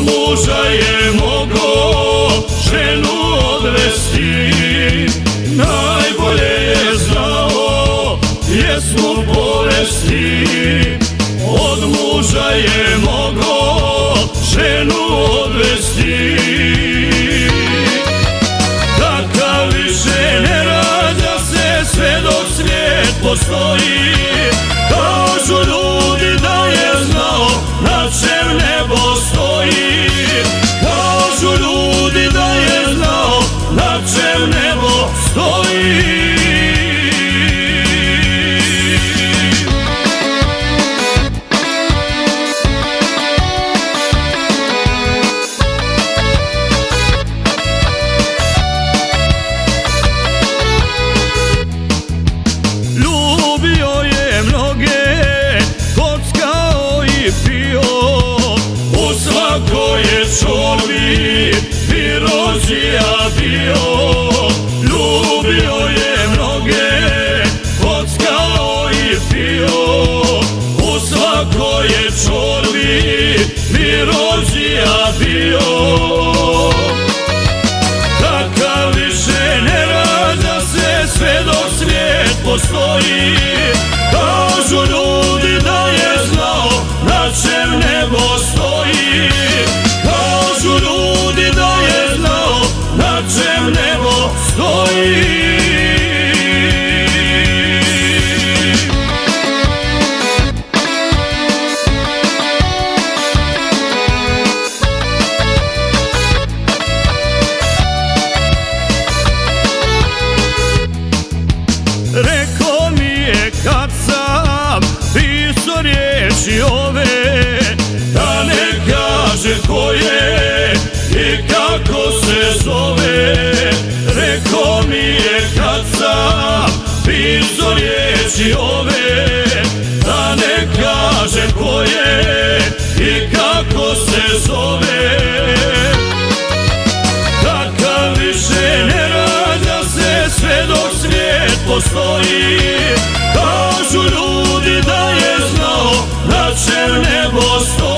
muža je mogao ženu odvesti, najbolje je znao pjesmu povesti. Od muža je mogao ženu odvesti, takav više ne rađa se sve dok svijet postoji. Kažu ljudi da je znao na čem nebo stoji, kažu ljudi da je znao na čem nebo stoji. Čorbi Pirozija bio, ljubio je mnoge, kockao i pio. U svakoj je čorbi Pirozija bio, takav više ne rađa se sve dok svijet postoji. Kažu ljudi da je znao na čem nebo stoji, kažu ljudi da je znao na čem nebo stoji. Rekao mi je kad sam pisao riječi ove, da ne kaže ko je i kako se zove. Rekao mi je kad sam pisao riječi ove, da ne kaže ko je i kako se zove. Takav više ne rađa se sve dok svijet postoji. Kažu ljudi da je znao na čem nebo stoji,